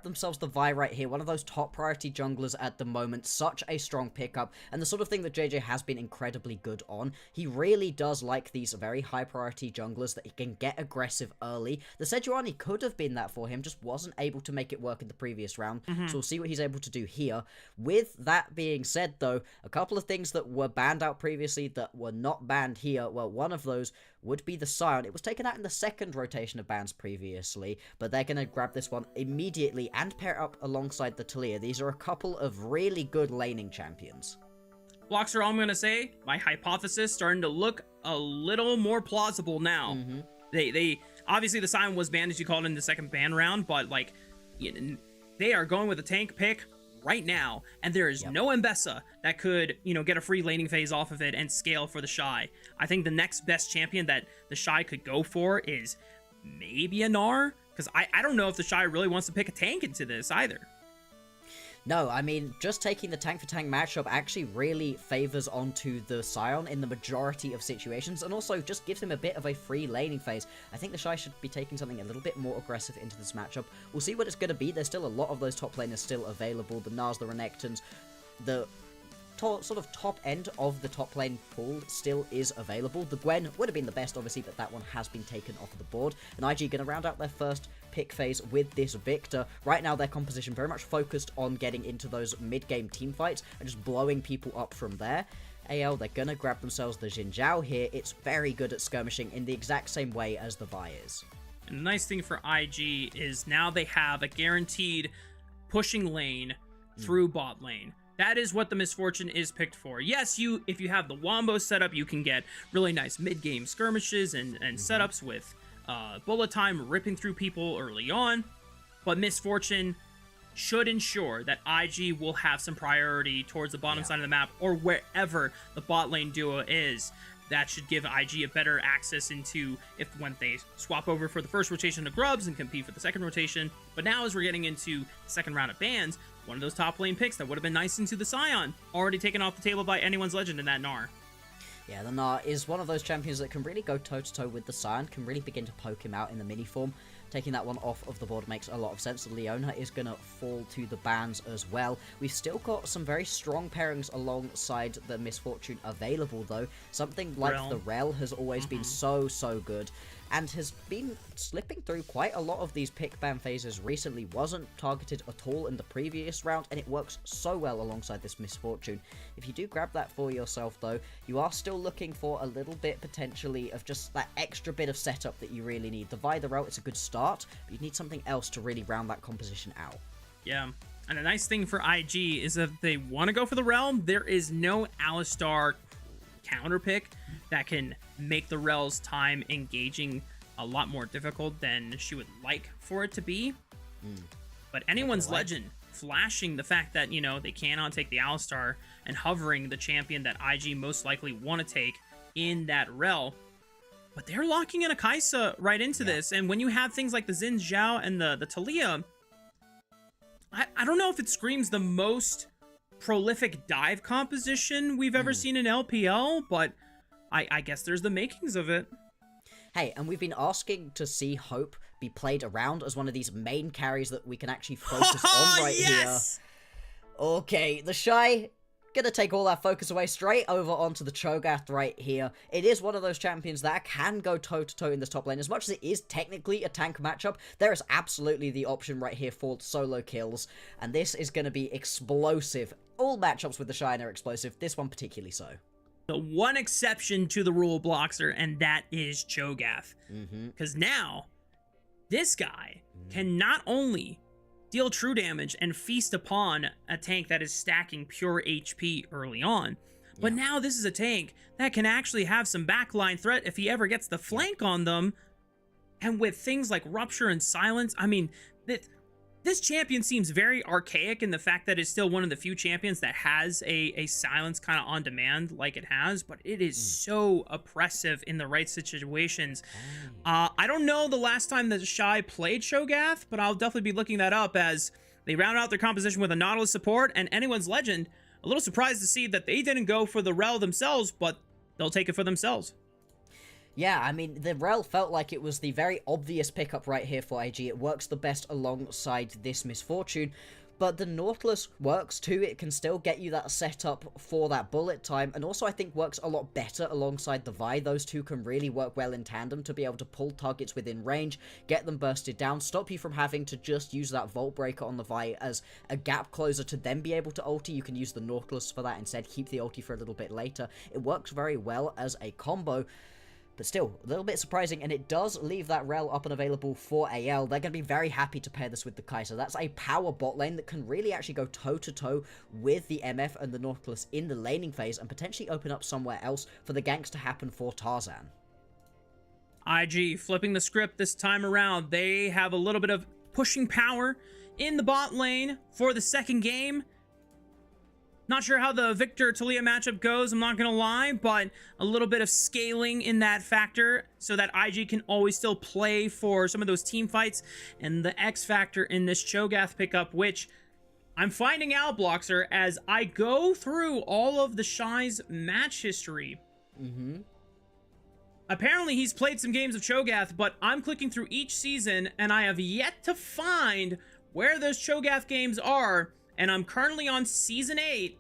themselves the Vi right here, one of those top priority junglers at the moment, such a strong pickup, and the sort of thing that Jiejie has been incredibly good on. He really does like these very high priority junglers that he can get aggressive early. The Sejuani could have been that for him, just wasn't able to make it work in the previous round, so we'll see what he's able to do here. With that being said though, a couple of things that were banned out previously that were not banned here, well, one of those would be the Scion. It was taken out in the second rotation of bans previously, but they're going to grab this one immediately and pair it up alongside the Taliyah. These are a couple of really good laning champions. Bloxer, all I'm going to say, my hypothesis starting to look a little more plausible now. They obviously the Scion was banned, as you called it, in the second ban round, but like, they are going with a tank pick right now, and there is no Mbessa that could, get a free laning phase off of it and scale for TheShy. I think the next best champion that TheShy could go for is maybe a Gnar, because I don't know if TheShy really wants to pick a tank into this either. No, I mean, just taking the tank-for-tank matchup actually really favors onto the Scion in the majority of situations, and also just gives him a bit of a free laning phase. I think TheShy should be taking something a little bit more aggressive into this matchup. We'll see what it's going to be. There's still a lot of those top laners still available. The Gnars, the Renekton's, the sort of top end of the top lane pool still is available. The Gwen would have been the best, obviously, but that one has been taken off of the board. And IG going to round out their first pick phase with this Victor. Right now, their composition very much focused on getting into those mid-game team fights and just blowing people up from there. AL, they're going to grab themselves the Xin Zhao here. It's very good at skirmishing in the exact same way as the Vi is. And the nice thing for IG is now they have a guaranteed pushing lane through bot lane. That is what the Misfortune is picked for. Yes, if you have the Wombo setup, you can get really nice mid-game skirmishes and setups with bullet time ripping through people early on. But Misfortune should ensure that IG will have some priority towards the bottom side of the map or wherever the bot lane duo is. That should give IG a better access into when they swap over for the first rotation to grubs and compete for the second rotation. But now as we're getting into the second round of bans, one of those top lane picks that would have been nice into the Scion, already taken off the table by anyone's legend in that Gnar. Yeah, the Gnar is one of those champions that can really go toe-to-toe with the Scion, can really begin to poke him out in the mini form. Taking that one off of the board makes a lot of sense. Leona is going to fall to the bans as well. We've still got some very strong pairings alongside the Misfortune available, though. Something like the Rel has always been so good, and has been slipping through quite a lot of these pick ban phases recently. Wasn't targeted at all in the previous round, and it works so well alongside this Misfortune. If you do grab that for yourself, though, you are still looking for a little bit, potentially, of just that extra bit of setup that you really need. The Vi, the Rel, it's a good start, but you need something else to really round that composition out. Yeah, and the nice thing for IG is that if they want to go for the Realm, there is no Alistar counter pick that can make the Rel's time engaging a lot more difficult than she would like for it to be. But anyone's legend flashing the fact that, they cannot take the Alistar and hovering the champion that IG most likely want to take in that Rel. But they're locking in a Kai'Sa right into this. And when you have things like the Xin Zhao and the Taliyah, I don't know if it screams the most prolific dive composition we've ever seen in LPL, but I guess there's the makings of it. Hey, and we've been asking to see Hope be played around as one of these main carries that we can actually focus on right here. Okay, TheShy gonna take all that focus away straight over onto the Cho'Gath right here. It is one of those champions that can go toe-to-toe in this top lane. As much as it is technically a tank matchup, there is absolutely the option right here for solo kills, and this is gonna be explosive. All matchups with TheShy are explosive, this one particularly so. The one exception to the rule, Bloxer, and that is Cho'Gath. Because now, this guy can not only deal true damage and feast upon a tank that is stacking pure HP early on, but now this is a tank that can actually have some backline threat if he ever gets the flank on them. And with things like Rupture and Silence, I mean, this champion seems very archaic in the fact that it's still one of the few champions that has a silence kind of on demand like it has, but it is so oppressive in the right situations. I don't know the last time that TheShy played Cho'Gath, but I'll definitely be looking that up as they round out their composition with a Nautilus support and anyone's legend. A little surprised to see that they didn't go for the Rel themselves, but they'll take it for themselves. Yeah, I mean, the Rel felt like it was the very obvious pickup right here for IG. It works the best alongside this Misfortune, but the Nautilus works too. It can still get you that setup for that bullet time, and also I think works a lot better alongside the Vi. Those two can really work well in tandem to be able to pull targets within range, get them bursted down, stop you from having to just use that Vault Breaker on the Vi as a gap closer to then be able to ulti. You can use the Nautilus for that instead, keep the ulti for a little bit later. It works very well as a combo. But still, a little bit surprising, and it does leave that Rel up and available for AL. They're going to be very happy to pair this with the Kai'Sa. That's a power bot lane that can really actually go toe-to-toe with the MF and the Nautilus in the laning phase, and potentially open up somewhere else for the ganks to happen for Tarzan. IG flipping the script this time around. They have a little bit of pushing power in the bot lane for the second game. Not sure how the Victor Taliyah matchup goes, I'm not going to lie, but a little bit of scaling in that factor so that IG can always still play for some of those team fights. And the X factor in this Cho'Gath pickup, which I'm finding out, Bloxer, as I go through all of TheShy's match history. Apparently he's played some games of Cho'Gath, but I'm clicking through each season and I have yet to find where those Cho'Gath games are. And I'm currently on Season 8,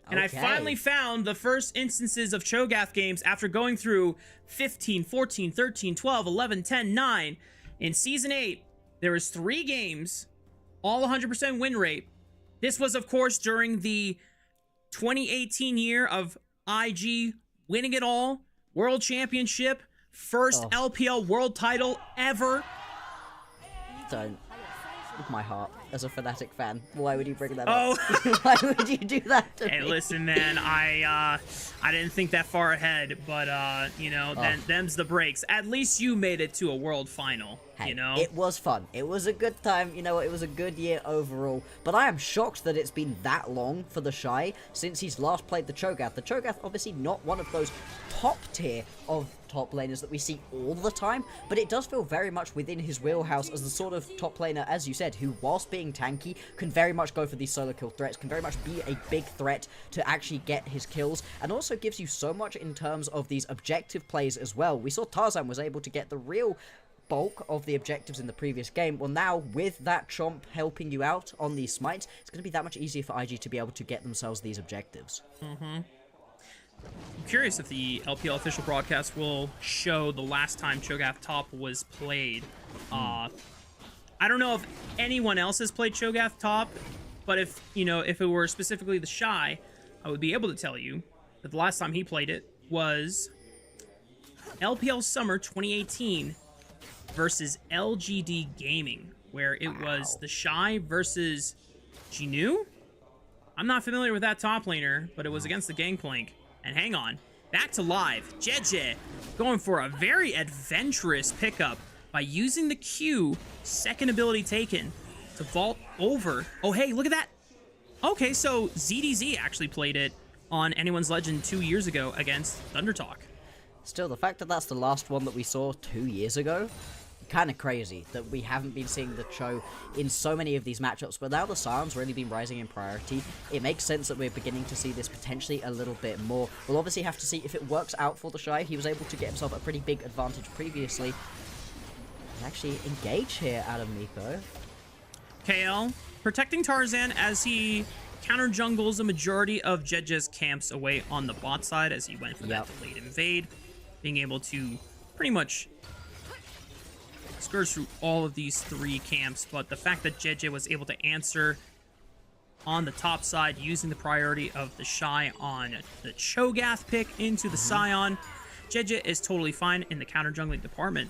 and okay. I finally found the first instances of Cho'Gath games after going through 15, 14, 13, 12, 11, 10, 9. In Season 8, there was 3 games, all 100% win rate. This was, of course, during the 2018 year of IG winning it all, World Championship, first LPL World title ever. Don't. With my heart, as a Fnatic fan, why would you bring that up? Why would you do that to me? Listen, man, I didn't think that far ahead, but you know, them's the breaks. At least you made it to a world final. Hey, you know, it was fun. It was a good time. You know, it was a good year overall. But I am shocked that it's been that long for TheShy since he's last played the Cho'Gath. The Cho'Gath, obviously not one of those top tier of top laners that we see all the time, but it does feel very much within his wheelhouse as the sort of top laner, as you said, who whilst being tanky can very much go for these solo kill threats, can very much be a big threat to actually get his kills, and also gives you so much in terms of these objective plays as well. We saw Tarzan was able to get the real bulk of the objectives in the previous game. Well, now with that Chomp helping you out on these smites, it's going to be that much easier for IG to be able to get themselves these objectives. I'm curious if the LPL official broadcast will show the last time Cho'Gath top was played. I don't know if anyone else has played Cho'Gath top, but if, you know, if it were specifically TheShy, I would be able to tell you that the last time he played it was LPL Summer 2018 versus LGD Gaming, where it was TheShy versus Jiejie. I'm not familiar with that top laner, but it was against the Gangplank. And hang on, back to live. Jiejie going for a very adventurous pickup by using the Q, second ability taken, to vault over. Oh, hey, look at that. Okay, so ZDZ actually played it on Anyone's Legend 2 years ago against Thundertalk. Still, the fact that that's the last one that we saw 2 years ago, kind of crazy that we haven't been seeing the Cho in so many of these matchups, but now the Sion's really been rising in priority. It makes sense that we're beginning to see this potentially a little bit more. We'll obviously have to see if it works out for TheShy. He was able to get himself a pretty big advantage previously. And actually engage here out of Meiko. Kael protecting Tarzan as he counter jungles a majority of Jiejie's camps away on the bot side as he went for that delayed invade, being able to pretty much skirts through all of these 3 camps. But the fact that Jiejie was able to answer on the top side using the priority of TheShy on the Cho'Gath pick into the Sion, Jiejie is totally fine in the counter jungling department.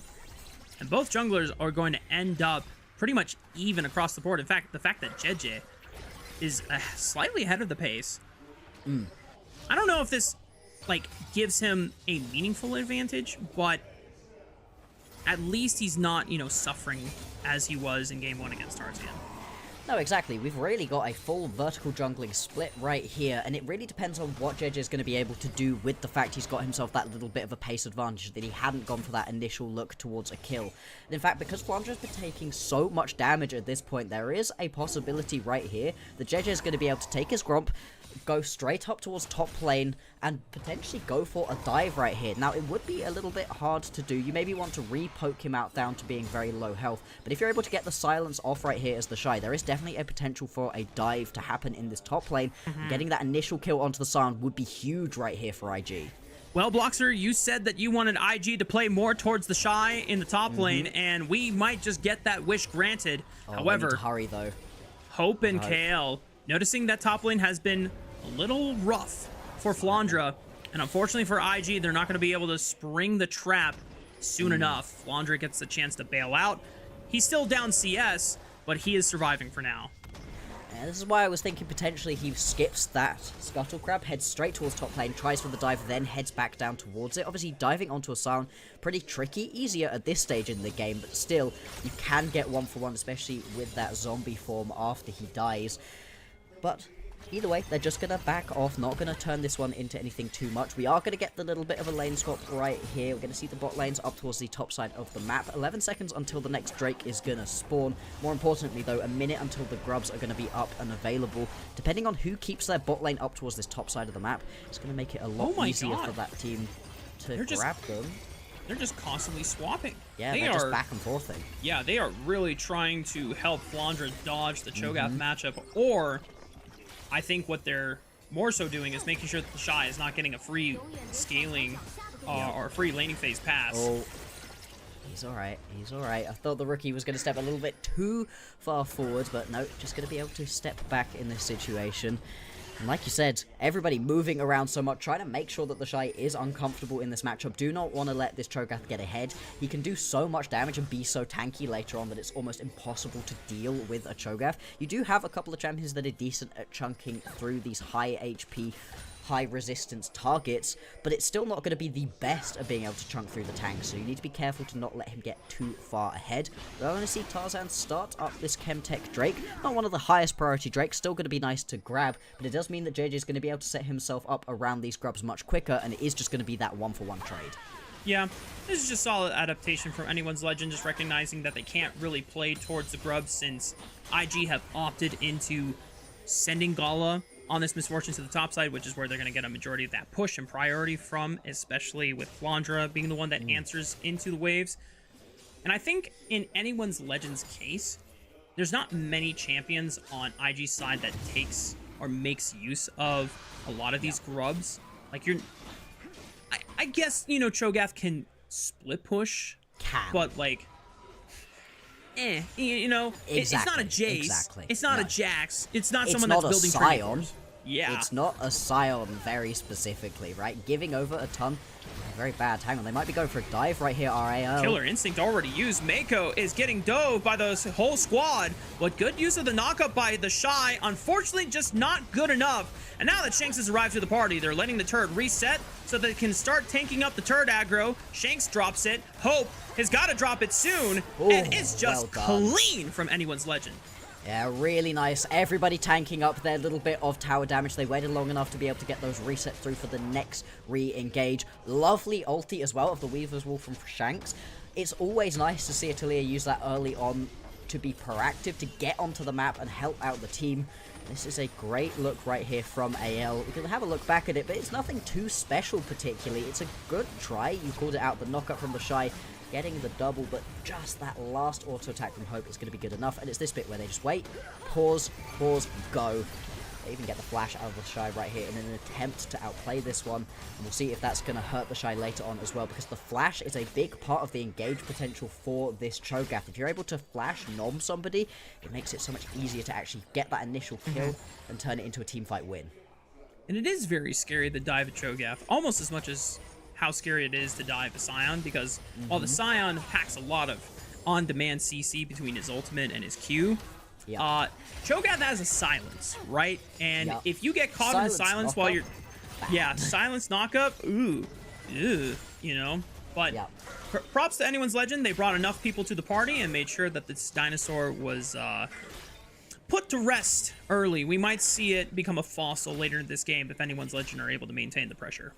And both junglers are going to end up pretty much even across the board. In fact, the fact that Jiejie is slightly ahead of the pace, I don't know if this like gives him a meaningful advantage, but at least he's not, you know, suffering as he was in game 1 against Tarzan. No, exactly. We've really got a full vertical jungling split right here, and it really depends on what Jiejie is going to be able to do with the fact he's got himself that little bit of a pace advantage, that he hadn't gone for that initial look towards a kill. And in fact, because Flandre has been taking so much damage at this point, there is a possibility right here that Jiejie is going to be able to take his grump, go straight up towards top lane, and potentially go for a dive right here. Now, it would be a little bit hard to do. You maybe want to re-poke him out down to being very low health, but if you're able to get the silence off right here as TheShy, there is definitely a potential for a dive to happen in this top lane. Getting that initial kill onto the Scion would be huge right here for IG. Well, Bloxer, you said that you wanted IG to play more towards TheShy in the top lane, and we might just get that wish granted. However, we need to hurry though. Hope and Kael noticing that top lane has been a little rough for Flandre, and unfortunately for IG, they're not going to be able to spring the trap soon enough. Flandre gets the chance to bail out. He's still down CS, but he is surviving for now. Yeah, this is why I was thinking potentially he skips that Scuttle Crab, heads straight towards top lane, tries for the dive, then heads back down towards it. Obviously, diving onto a Scion, pretty tricky, easier at this stage in the game, but still, you can get 1-for-1, especially with that zombie form after he dies. But either way, they're just going to back off, not going to turn this one into anything too much. We are going to get the little bit of a lane swap right here. We're going to see the bot lanes up towards the top side of the map. 11 seconds until the next Drake is going to spawn. More importantly, though, a minute until the grubs are going to be up and available. Depending on who keeps their bot lane up towards this top side of the map, it's going to make it a lot easier for that team to grab them. They're just constantly swapping. Yeah, they're just back and forthing. Yeah, they are really trying to help Flandre dodge the Cho'Gath matchup, or I think what they're more so doing is making sure that TheShy is not getting a free scaling or a free laning phase pass. Oh, he's alright. He's alright. I thought the rookie was going to step a little bit too far forward, but no, just going to be able to step back in this situation. And like you said, everybody moving around so much, trying to make sure that TheShy is uncomfortable in this matchup. Do not want to let this Cho'Gath get ahead. He can do so much damage and be so tanky later on that it's almost impossible to deal with a Cho'Gath. You do have a couple of champions that are decent at chunking through these high HP, high resistance targets, but it's still not going to be the best at being able to chunk through the tank, so you need to be careful to not let him get too far ahead. We're going to see Tarzan start up this Chemtech Drake. Not one of the highest priority Drakes, still going to be nice to grab, but it does mean that Jiejie is going to be able to set himself up around these grubs much quicker, and it is just going to be that 1-for-1 trade. Yeah, this is just solid adaptation from anyone's legend, just recognizing that they can't really play towards the grubs since IG have opted into sending Gala on this misfortune to the top side, which is where they're going to get a majority of that push and priority from, especially with Flandre being the one that answers into the waves. And I think in anyone's legend's case, there's not many champions on IG's side that takes or makes use of a lot of these grubs. Like I guess, you know, Cho'Gath can split push, but like, you know, it's not a Jace, it's not a Jax, it's not someone that's building Scion. Yeah. It's not a Scion very specifically, right? Giving over a ton. Very bad. Hang on, they might be going for a dive right here, RAO. Killer Instinct already used. Meiko is getting dove by the whole squad. But good use of the knockup by TheShy. Unfortunately, just not good enough. And now that Shanks has arrived to the party, they're letting the turret reset so they can start tanking up the turret aggro. Shanks drops it. Hope has got to drop it soon. Ooh, and it's just clean from anyone's legend. Yeah, really nice. Everybody tanking up their little bit of tower damage. They waited long enough to be able to get those resets through for the next re-engage. Lovely ulti as well of the Weaver's Wall from Shanks. It's always nice to see Atelier use that early on to be proactive, to get onto the map and help out the team. This is a great look right here from AL. We can have a look back at it, but it's nothing too special particularly. It's a good try. You called it out, the knockup from TheShy. Getting the double, but just that last auto attack from Hope is going to be good enough. And it's this bit where they just wait, pause, go. They even get the flash out of TheShy right here in an attempt to outplay this one. And we'll see if that's going to hurt TheShy later on as well, because the flash is a big part of the engage potential for this Cho'Gath. If you're able to flash nom somebody, it makes it so much easier to actually get that initial kill and turn it into a teamfight win. And it is very scary to dive at Cho'Gath, almost as much as how scary it is to dive a Scion, because while the Scion packs a lot of on-demand CC between his ultimate and his Q, Cho'Gath has a silence, right? And if you get caught in the silence while you're... Yeah, silence knockup, ooh, you know? But props to anyone's legend. They brought enough people to the party and made sure that this dinosaur was put to rest early. We might see it become a fossil later in this game if anyone's legend are able to maintain the pressure.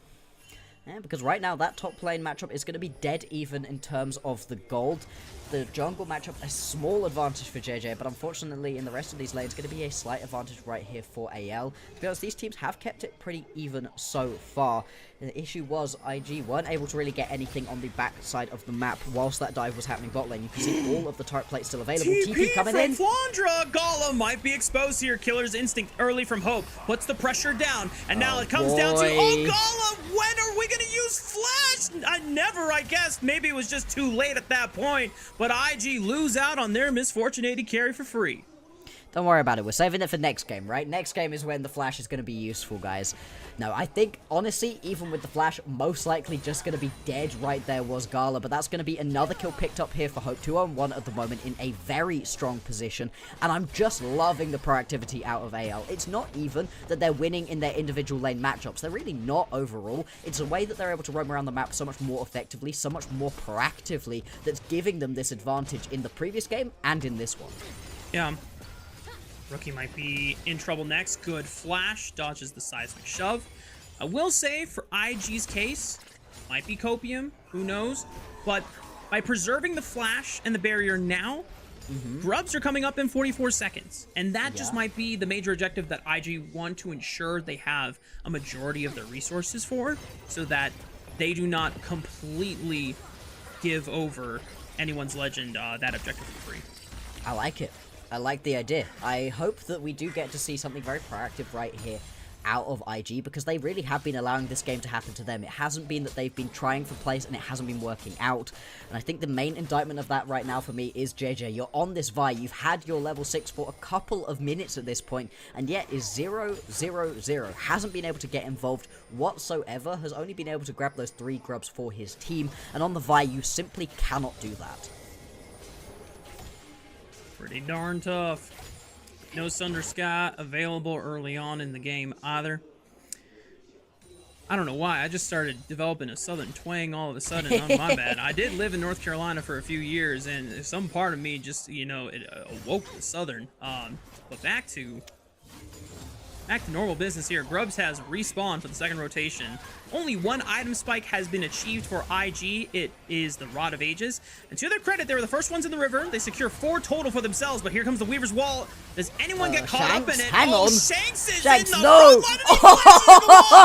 Yeah, because right now that top lane matchup is going to be dead even in terms of the gold. The jungle matchup, a small advantage for Jiejie, but unfortunately in the rest of these lanes, going to be a slight advantage right here for AL. To be honest, these teams have kept it pretty even so far. The issue was IG weren't able to really get anything on the back side of the map whilst that dive was happening bot lane. You can see all of the turret plates still available. TP coming in. Flandre, Gala might be exposed here. Killer's instinct early from Hope puts the pressure down, and now it comes down to, Gala, when are we gonna use flash? I guess. Maybe it was just too late at that point, but IG lose out on their misfortune 80 carry for free. Don't worry about it. We're saving it for next game, right? Next game is when the flash is going to be useful, guys. No, I think, honestly, even with the flash, most likely just going to be dead right there was Gala. But that's going to be another kill picked up here for Hope. 2-on-1 at the moment in a very strong position. And I'm just loving the proactivity out of AL. It's not even that they're winning in their individual lane matchups. They're really not overall. It's a way that they're able to roam around the map so much more effectively, so much more proactively, that's giving them this advantage in the previous game and in this one. Yeah. Rookie might be in trouble next. Good flash. Dodges the seismic shove. I will say, for IG's case, might be copium. Who knows? But by preserving the flash and the barrier now, grubs are coming up in 44 seconds. And that just might be the major objective that IG want to ensure they have a majority of their resources for, so that they do not completely give over anyone's legend that objective for free. I like it. I like the idea. I hope that we do get to see something very proactive right here out of IG, because they really have been allowing this game to happen to them. It hasn't been that they've been trying for plays and it hasn't been working out. And I think the main indictment of that right now for me is Jiejie. You're on this Vi. You've had your level 6 for a couple of minutes at this point, and yet is 0-0-0. Hasn't been able to get involved whatsoever. Has only been able to grab those 3 grubs for his team. And on the Vi, you simply cannot do that. Pretty darn tough. No Sunder Sky available early on in the game either. I don't know why. I just started developing a southern twang all of a sudden. On my bad. I did live in North Carolina for a few years, and some part of me just, you know, it awoke the southern. But back to normal business here. Grubs has respawned for the second rotation. Only one item spike has been achieved for IG. It is the Rod of Ages. And to their credit, they were the first ones in the river. They secure 4 total for themselves, but here comes the Weaver's Wall. Does anyone get caught Shanks? up in it? Hang on. Shanks is Shanks, in the no! front line.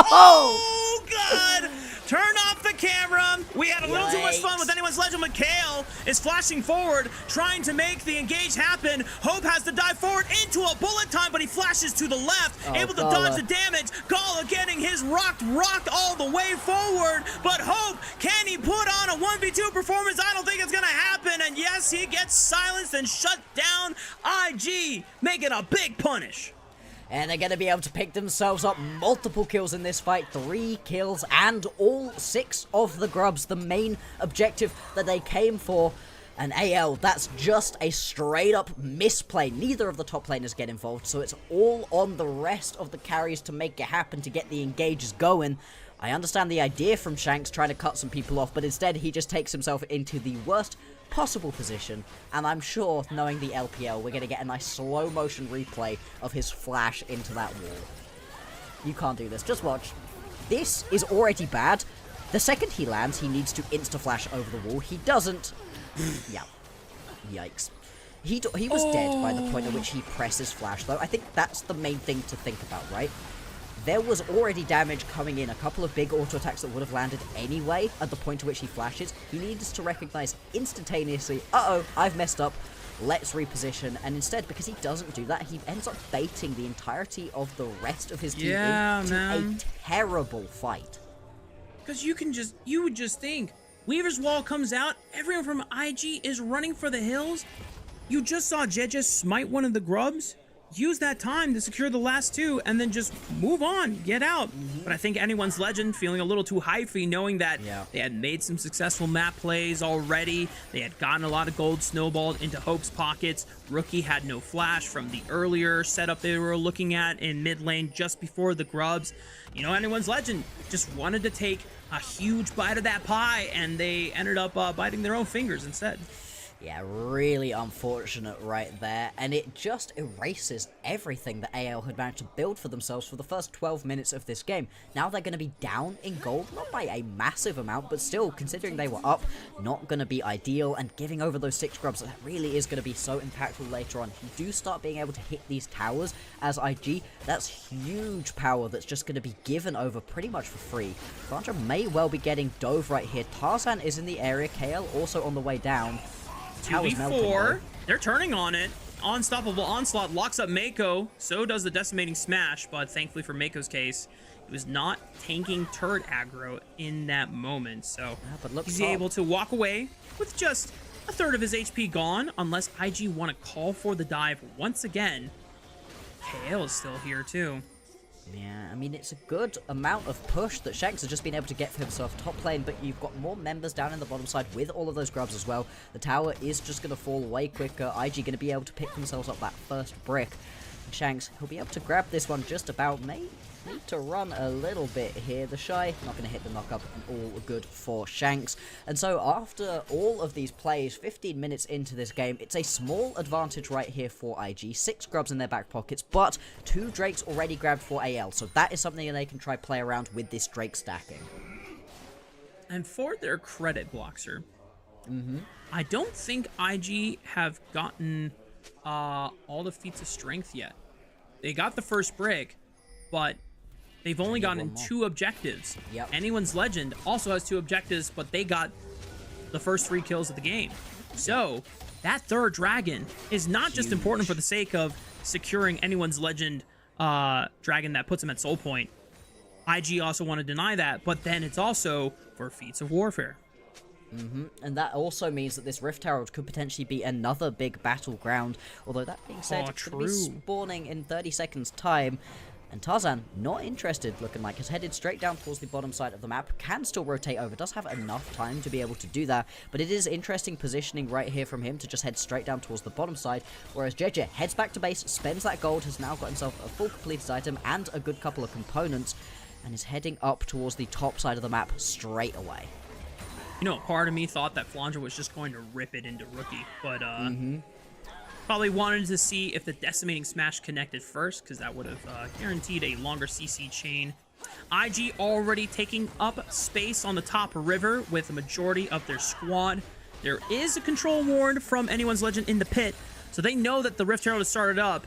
Oh, God! Turn off the camera. We had a little too much fun with anyone's legend, but Kael is flashing forward, trying to make the engage happen. Hope has to dive forward into a bullet time, but he flashes to the left, able to dodge the damage. Gala getting his rocked all the way forward, but Hope, can he put on a 1v2 performance? I don't think it's gonna happen, and yes, he gets silenced and shut down. IG making a big punish. And they're going to be able to pick themselves up multiple kills in this fight. 3 kills and all 6 of the grubs. The main objective that they came for. And AL, that's just a straight up misplay. Neither of the top laners get involved. So it's all on the rest of the carries to make it happen, to get the engages going. I understand the idea from Shanks trying to cut some people off, but instead he just takes himself into the worst possible position, and I'm sure, knowing the LPL, we're going to get a nice slow motion replay of his flash into that wall. You can't do this, just watch. This is already bad. The second he lands, he needs to insta-flash over the wall. He doesn't. Yeah. Yikes. He was dead by the point at which he presses flash, though. I think that's the main thing to think about, right? There was already damage coming in, a couple of big auto attacks that would have landed anyway at the point at which he flashes. He needs to recognize instantaneously, uh-oh, I've messed up, let's reposition. And instead, because he doesn't do that, he ends up baiting the entirety of the rest of his team into a terrible fight. Because you would just think, Weaver's Wall comes out, everyone from IG is running for the hills. You just saw Jiejie smite one of the grubs. Use that time to secure the last 2 and then just move on, get out. But I think anyone's legend feeling a little too hyphy, knowing that they had made some successful map plays already. They had gotten a lot of gold snowballed into Hope's pockets. Rookie had no flash from the earlier setup they were looking at in mid lane just before the grubs. You know, anyone's legend just wanted to take a huge bite of that pie, and they ended up biting their own fingers instead. Yeah, really unfortunate right there, and it just erases everything that AL had managed to build for themselves for the first 12 minutes of this game. Now they're going to be down in gold, not by a massive amount, but still, considering they were up, not going to be ideal, and giving over those 6 grubs, that really is going to be so impactful later on. If you do start being able to hit these towers as IG, that's huge power that's just going to be given over pretty much for free. Flandre may well be getting dove right here. Tarzan is in the area, Kael also on the way down. 2v4, they're turning on it. Unstoppable Onslaught locks up Meiko. So does the Decimating Smash, but thankfully for Meiko's case, he was not tanking turret aggro in that moment. So he's able to walk away with just a third of his HP gone, unless IG want to call for the dive once again. Kael is still here too. Yeah, I mean, it's a good amount of push that Shanks has just been able to get for himself top lane, but you've got more members down in the bottom side with all of those grubs as well. The tower is just going to fall way quicker. IG going to be able to pick themselves up that first brick. And Shanks, he'll be able to grab this one just about. May need to run a little bit here. TheShy not going to hit the knock-up, all good for Shanks. And so after all of these plays, 15 minutes into this game, it's a small advantage right here for IG. 6 grubs in their back pockets, but 2 Drakes already grabbed for AL, so that is something they can try play around with this Drake stacking. And for their credit, Bloxer, I don't think IG have gotten all the feats of strength yet. They got the first brick, but they've only gotten 2 objectives. Yep. Anyone's Legend also has 2 objectives, but they got the first 3 kills of the game. So that third dragon is not just important for the sake of securing Anyone's Legend dragon that puts him at soul point. IG also want to deny that, but then it's also for feats of warfare. And that also means that this Rift Herald could potentially be another big battleground. Although that being said, it's going to be spawning in 30 seconds time. And Tarzan, not interested, looking like, has headed straight down towards the bottom side of the map. Can still rotate over, does have enough time to be able to do that. But it is interesting positioning right here from him to just head straight down towards the bottom side. Whereas Jiejie heads back to base, spends that gold, has now got himself a full completed item and a good couple of components. And is heading up towards the top side of the map straight away. You know, part of me thought that Flandre was just going to rip it into Rookie, but probably wanted to see if the Decimating Smash connected first, because that would have guaranteed a longer CC chain. IG already taking up space on the top river with the majority of their squad. There is a control ward from Anyone's Legend in the pit, so they know that the Rift Herald has started up.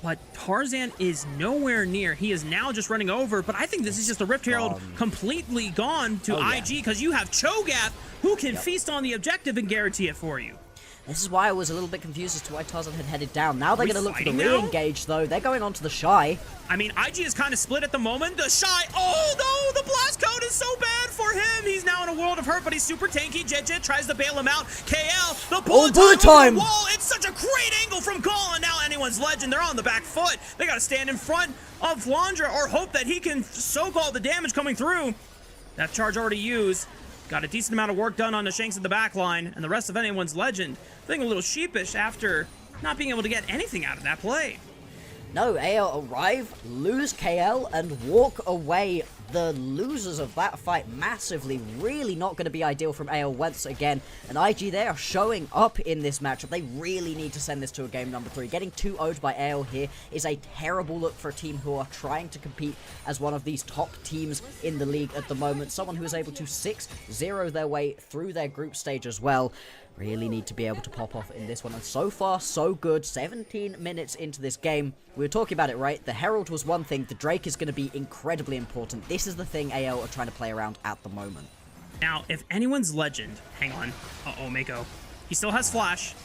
But Tarzan is nowhere near. He is now just running over, but I think this is just a Rift Herald completely gone to IG, because you have Cho'Gath, who can feast on the objective and guarantee it for you. This is why I was a little bit confused as to why Tarzan had headed down. Now they're going to look for the re-engage, though. They're going on to TheShy. I mean, IG is kind of split at the moment. TheShy, oh no, the blast code is so bad for him. He's now in a world of hurt, but he's super tanky. Jiejie tries to bail him out. Kael, the bullet time! Wall. It's such a great angle from Gala. Now Anyone's Legend, they're on the back foot. They got to stand in front of Flandre or hope that he can soak all the damage coming through. That charge already used. Got a decent amount of work done on the Shanks in the back line, and the rest of Anyone's Legend feeling a little sheepish after not being able to get anything out of that play. No, AL arrive, lose KL, and walk away. The losers of that fight massively, really not going to be ideal from AL once again. And IG, they are showing up in this matchup. They really need to send this to a game number 3. Getting 2-0'd by AL here is a terrible look for a team who are trying to compete as one of these top teams in the league at the moment. Someone who is able to 6-0 their way through their group stage as well. Really need to be able to pop off in this one, and so far so good. 17 minutes into this game, we were talking about it, right? The Herald was one thing, the Drake is going to be incredibly important. This is the thing AL are trying to play around at the moment. Now, if Anyone's Legend, hang on, Meiko, he still has flash.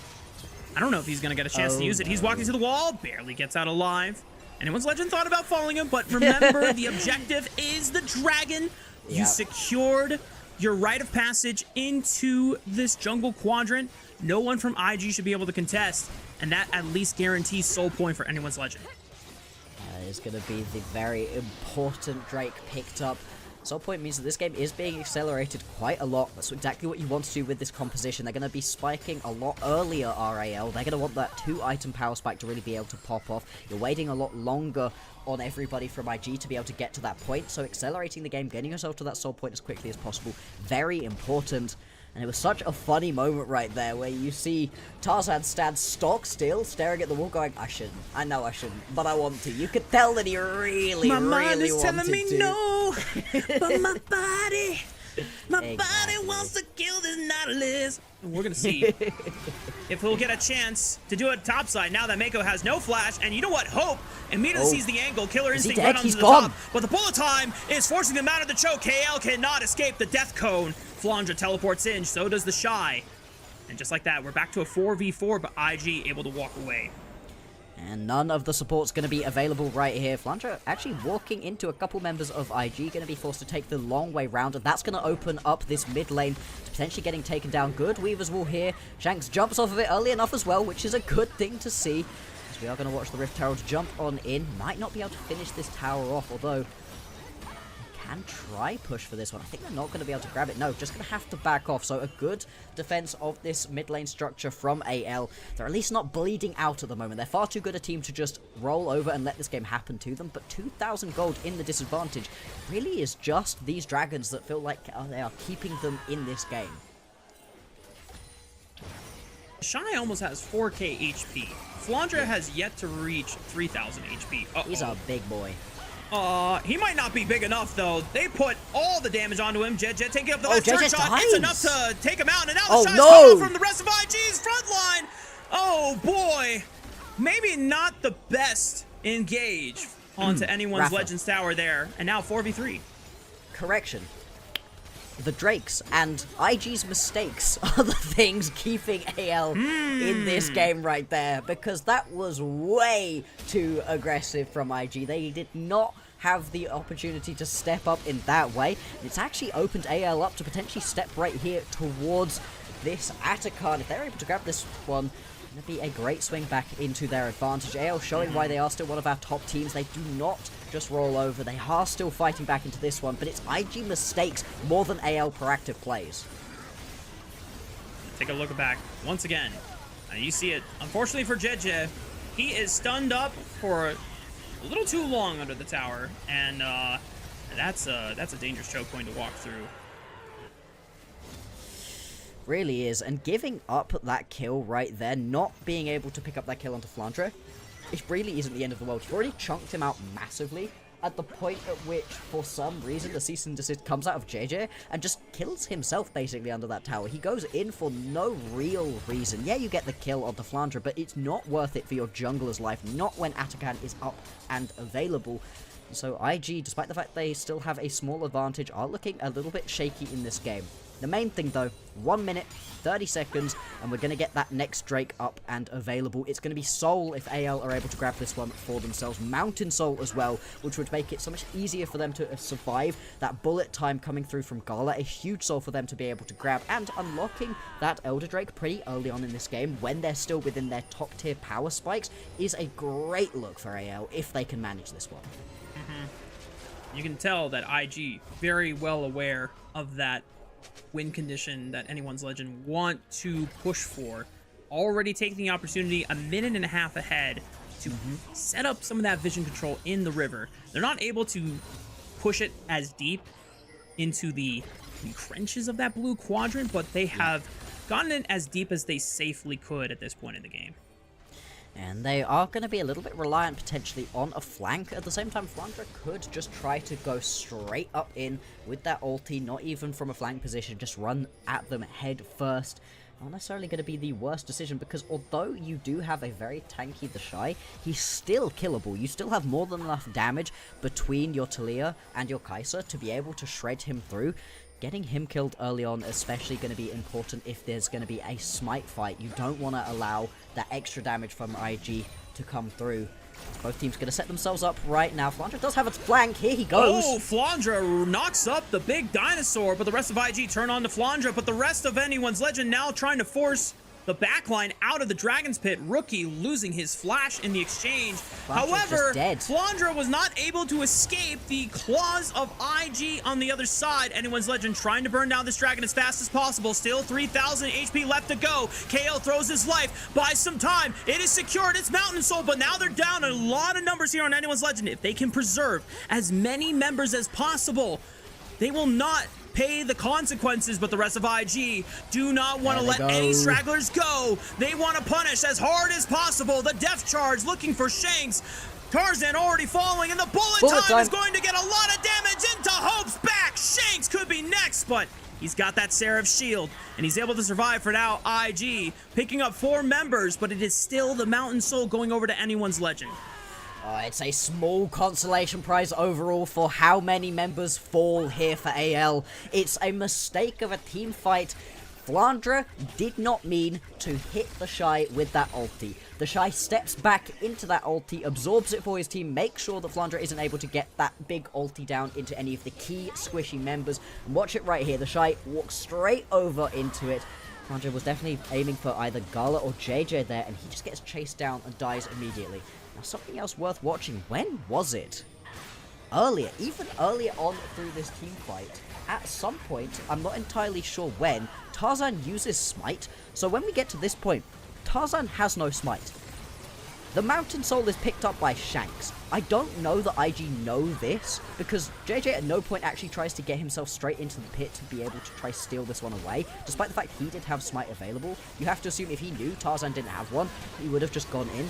I don't know if he's going to get a chance to use it. He's walking to the wall, barely gets out alive. Anyone's Legend thought about following him, but remember, the objective is the dragon. You secured your rite of passage into this jungle quadrant. No one from IG should be able to contest, and that at least guarantees soul point for Anyone's Legend. That is going to be the very important Drake picked up. Soul point means that this game is being accelerated quite a lot. That's exactly what you want to do with this composition. They're going to be spiking a lot earlier RAL. They're going to want that 2-item power spike to really be able to pop off. You're waiting a lot longer on everybody from IG to be able to get to that point. So accelerating the game, getting yourself to that soul point as quickly as possible, very important. And it was such a funny moment right there where you see Tarzan stand stock still, staring at the wall going, I shouldn't. I know I shouldn't, but I want to. You could tell that he really, my really mind is wanted telling me to. no, but my body Exactly. wants to kill this Nautilus. We're going to see if he'll get a chance to do it topside now that Meiko has no flash. And you know what? Hope immediately sees the angle. Killer Is he instinct dead? right onto He's the gone. top. But the bullet time is forcing them out of the choke. Kael cannot escape the death cone. Flandre teleports in. So does TheShy. And just like that, we're back to a 4v4, but IG able to walk away. And none of the support's going to be available right here. Flandre actually walking into a couple members of IG, going to be forced to take the long way round, and that's going to open up this mid lane to potentially getting taken down. Good Weaver's Wall here. Shanks jumps off of it early enough as well, which is a good thing to see. As we are going to watch the Rift Herald jump on in. Might not be able to finish this tower off, although can try push for this one. I think they're not going to be able to grab it. No, just going to have to back off. So a good defense of this mid lane structure from AL. They're at least not bleeding out at the moment. They're far too good a team to just roll over and let this game happen to them. But 2,000 gold in the disadvantage really is just these dragons that feel like they are keeping them in this game. Shy almost has 4k HP. Flandre has yet to reach 3,000 HP. He's a big boy. He might not be big enough, though. They put all the damage onto him. Jiejie taking up the left turret shot. dies. It's enough to take him out. And now the shot's no. from the rest of IG's front line. Oh, boy. Maybe not the best engage onto anyone's Raafaa. Legends Tower there. And now 4v3. Correction. The Drakes and IG's mistakes are the things keeping AL in this game right there, because that was way too aggressive from IG. They did not have the opportunity to step up in that way. It's actually opened AL up to potentially step right here towards this Atakan. If they're able to grab this one, it's going to be a great swing back into their advantage. AL showing why they are still one of our top teams. They do not just roll over. They are still fighting back into this one, but it's IG mistakes more than AL proactive plays. Take a look back once again. You see it. Unfortunately for Jiejie, he is stunned up for a little too long under the tower, and that's a dangerous choke point to walk through. Really is, and giving up that kill right there, not being able to pick up that kill onto Flandre, it really isn't the end of the world. You've already chunked him out massively at the point at which, for some reason, the cease and desist comes out of Jiejie and just kills himself basically under that tower. He goes in for no real reason. Yeah, you get the kill onto Flandre, but it's not worth it for your jungler's life, not when Atakan is up and available. So IG, despite the fact they still have a small advantage, are looking a little bit shaky in this game. The main thing though, 1 minute, 30 seconds, and we're going to get that next Drake up and available. It's going to be Soul if AL are able to grab this one for themselves. Mountain Soul as well, which would make it so much easier for them to survive. That bullet time coming through from Gala, a huge soul for them to be able to grab, and unlocking that Elder Drake pretty early on in this game, when they're still within their top tier power spikes, is a great look for AL if they can manage this one. You can tell that IG very well aware of that win condition that anyone's legend want to push for. Already taking the opportunity a minute and a half ahead to set up some of that vision control in the river. They're not able to push it as deep into the trenches of that blue quadrant, but they have gotten it as deep as they safely could at this point in the game. And they are going to be a little bit reliant potentially on a flank. At the same time, Flandre could just try to go straight up in with that ulti, not even from a flank position, just run at them head first. Not necessarily going to be the worst decision, because although you do have a very tanky TheShy, he's still killable. You still have more than enough damage between your Talia and your Kai'Sa to be able to shred him through. Getting him killed early on especially going to be important if there's going to be a smite fight. You don't want to allow that extra damage from IG to come through. Both teams going to set themselves up right now. Flandre does have its flank. Here he goes. Oh, Flandre knocks up the big dinosaur, but the rest of IG turn on to Flandre, but the rest of anyone's legend now trying to force the backline out of the Dragon's Pit. Rookie losing his flash in the exchange. However, Flandre was not able to escape the claws of IG on the other side. Anyone's legend trying to burn down this dragon as fast as possible. Still 3,000 HP left to go. Kael throws his life, buys some time. It is secured. It's Mountain Soul, but now they're down a lot of numbers here on anyone's legend. If they can preserve as many members as possible, they will not pay the consequences, but the rest of IG do not want to There they let any go. stragglers go. They want to punish as hard as possible. The death charge looking for Shanks. Tarzan already following, and the bullet time is going to get a lot of damage into Hope's back. Shanks could be next, but he's got that Seraph's shield, and he's able to survive for now. IG picking up 4 members, but it is still the Mountain Soul going over to anyone's legend. It's a small consolation prize overall for how many members fall here for AL. It's a mistake of a team fight. Flandre did not mean to hit TheShy with that ulti. TheShy steps back into that ulti, absorbs it for his team, makes sure that Flandre isn't able to get that big ulti down into any of the key squishy members. And watch it right here, TheShy walks straight over into it. Flandre was definitely aiming for either Gala or Jiejie there, and he just gets chased down and dies immediately. Now, something else worth watching, when was it? Earlier, even earlier on through this team fight, at some point, I'm not entirely sure when, Tarzan uses Smite, so when we get to this point, Tarzan has no Smite. The Mountain Soul is picked up by Shanks. I don't know that IG know this, because Jiejie at no point actually tries to get himself straight into the pit to be able to try steal this one away, despite the fact he did have Smite available. You have to assume if he knew Tarzan didn't have one, he would have just gone in.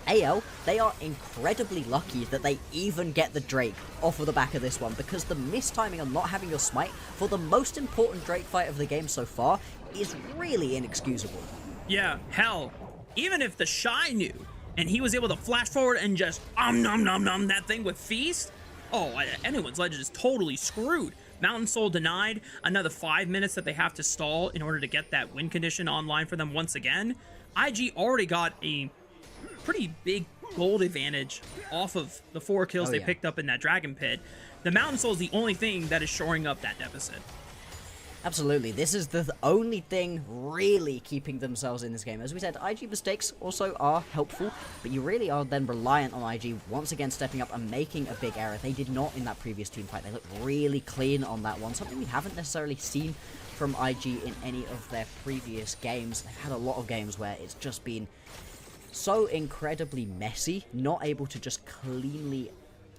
AL, they are incredibly lucky that they even get the Drake off of the back of this one, because the mistiming on not having your Smite for the most important Drake fight of the game so far is really inexcusable. Yeah, hell, even if TheShy knew, and he was able to flash forward and just nom nom that thing with Feast, oh, anyone's legend is totally screwed. Mountain Soul denied, another 5 minutes that they have to stall in order to get that win condition online for them once again. IG already got a pretty big gold advantage off of the 4 kills they picked up in that Dragon Pit. The Mountain Soul is the only thing that is shoring up that deficit. Absolutely, this is the only thing really keeping themselves in this game. As we said, IG mistakes also are helpful, but you really are then reliant on IG once again stepping up and making a big error. They did not in that previous team fight. They looked really clean on that one, something we haven't necessarily seen from IG in any of their previous games. They've had a lot of games where it's just been so incredibly messy, not able to just cleanly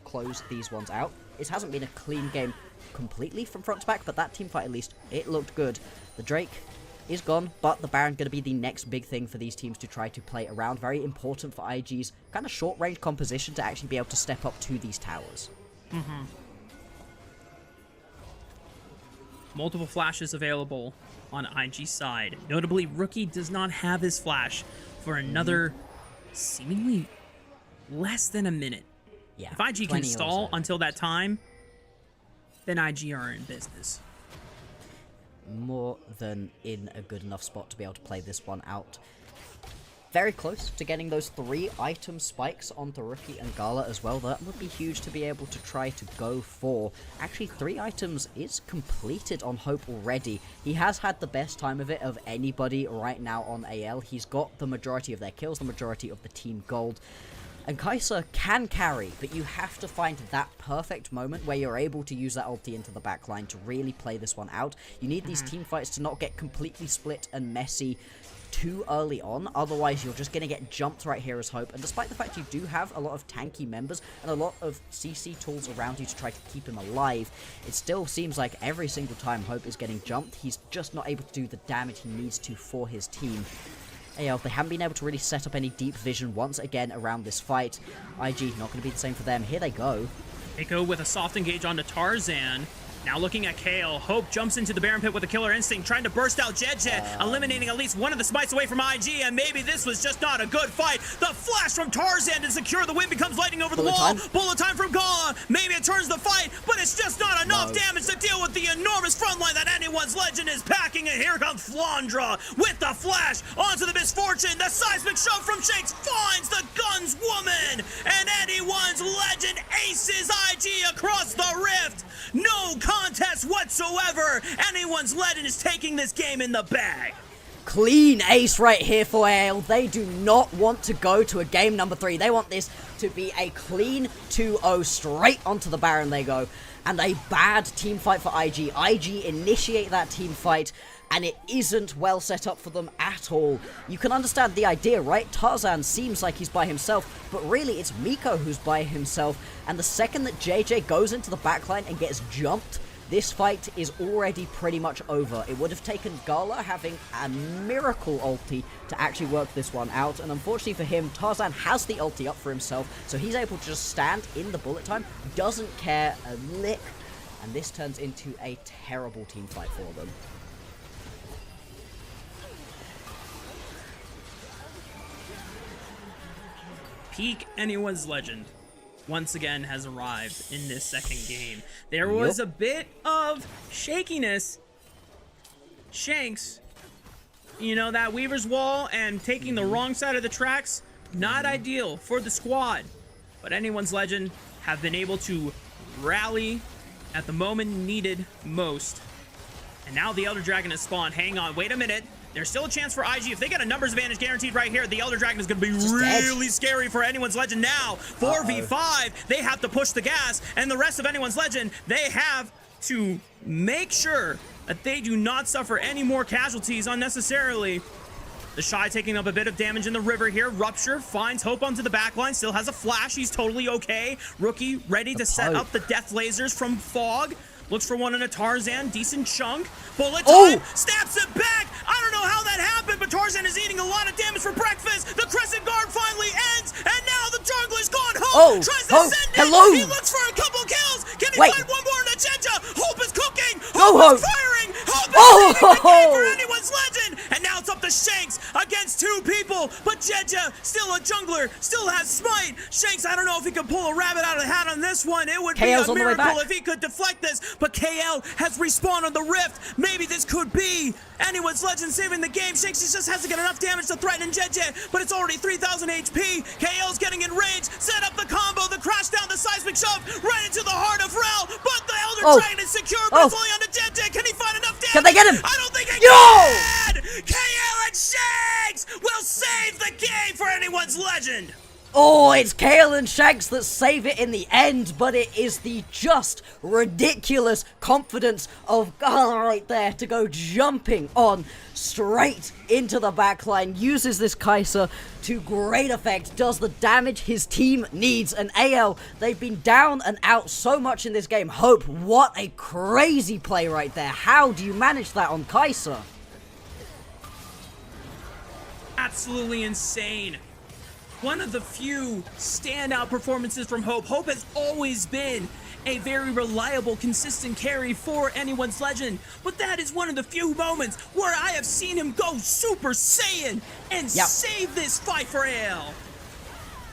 close these ones out. It hasn't been a clean game completely from front to back, but that team fight at least, it looked good. The Drake is gone, but the Baron going to be the next big thing for these teams to try to play around. Very important for IG's kind of short-range composition to actually be able to step up to these towers. Multiple flashes available on IG's side. Notably, Rookie does not have his flash for another seemingly less than a minute. Yeah, if IG can stall until that time, then IG are in business. More than in a good enough spot to be able to play this one out. Very close to getting those 3 item spikes onto Rookie and Gala as well. That would be huge to be able to try to go for. Actually, 3 items is completed on Hope already. He has had the best time of it of anybody right now on AL. He's got the majority of their kills, the majority of the team gold. And Kai'Sa can carry, but you have to find that perfect moment where you're able to use that ulti into the backline to really play this one out. You need these team fights to not get completely split and messy too early on, otherwise you're just going to get jumped right here as Hope. And despite the fact you do have a lot of tanky members and a lot of CC tools around you to try to keep him alive, it still seems like every single time Hope is getting jumped, he's just not able to do the damage he needs to for his team. AL, they haven't been able to really set up any deep vision once again around this fight. IG not going to be the same for them. Here they go. Meiko with a soft engage onto Tarzan. Now looking at Kael, Hope jumps into the Baron Pit with a killer instinct, trying to burst out Jiejie, eliminating at least one of the smites away from IG, and maybe this was just not a good fight. The flash from Tarzan to secure the win becomes lightning over the wall. Bullet time from Gala. Maybe it turns the fight, but it's just not enough damage to deal with the enormous front line that anyone's legend is packing, and here comes Flandre with the flash onto the misfortune. The seismic shove from Shanks finds the gun's woman, and anyone's legend aces IG across the rift. No contest whatsoever. Anyone's legend is taking this game in the bag. Clean ace right here for AL. They do not want to go to a game number 3. They want this to be a clean 2-0. Straight onto the Baron they go. And a bad team fight for IG. IG initiate that team fight, and it isn't well set up for them at all. You can understand the idea, right? Tarzan seems like he's by himself, but really it's Meiko who's by himself. And the second that Jiejie goes into the backline and gets jumped, this fight is already pretty much over. It would have taken Gala having a miracle ulti to actually work this one out, and unfortunately for him, Tarzan has the ulti up for himself, so he's able to just stand in the bullet time, doesn't care a lick, and this turns into a terrible team fight for them. Peak anyone's legend once again has arrived in this second game. There was a bit of shakiness. Shanks, you know, that Weaver's Wall and taking the wrong side of the tracks, not ideal for the squad. But anyone's legend have been able to rally at the moment needed most. And now the Elder Dragon has spawned. Hang on, wait a minute. There's still a chance for IG. If they get a numbers advantage guaranteed right here, the Elder Dragon is going to be really scary for anyone's legend now. 4v5, they have to push the gas, and the rest of anyone's legend, they have to make sure that they do not suffer any more casualties unnecessarily. TheShy taking up a bit of damage in the river here. Rupture finds Hope onto the backline, still has a flash. He's totally okay. Rookie ready to set up the death lasers from Fog. Looks for one in a Tarzan, decent chunk. Bullet time, snaps it back. I don't know how that happened, but Tarzan is eating a lot of damage for breakfast. The Crescent Guard finally ends, and now the jungler's gone home. Tries to send it. He looks for a couple kills. Can he find one more in a Jiejie? Hope is cooking. Hope is firing. Hope is saving the game for anyone's legend. And now it's up to Shanks against two people, but Jiejie, still a jungler, still has smite. Shanks, I don't know if he could pull a rabbit out of the hat on this one. It would be a miracle if he could deflect this. But Kael has respawned on the rift. Maybe this could be anyone's legend saving the game. Shanks just has to get enough damage to threaten Jiejie, but it's already 3,000 HP. Kael's getting in range. Set up the combo, the crash down, the seismic shove right into the heart of Rel. But the Elder Dragon is secure, but it's only on the Jiejie. Can he find enough damage? Can they get him? I don't think he can! Kael and Shanks will save the game for anyone's legend. Oh, it's Kael and Shanks that save it in the end, but it is the just ridiculous confidence of Gala right there to go jumping on straight into the backline, uses this Kai'Sa to great effect, does the damage his team needs, and AL, they've been down and out so much in this game. Hope, what a crazy play right there. How do you manage that on Kai'Sa? Absolutely insane. One of the few standout performances from Hope. Hope has always been a very reliable, consistent carry for anyone's legend, but that is one of the few moments where I have seen him go Super Saiyan and save this fight for AL.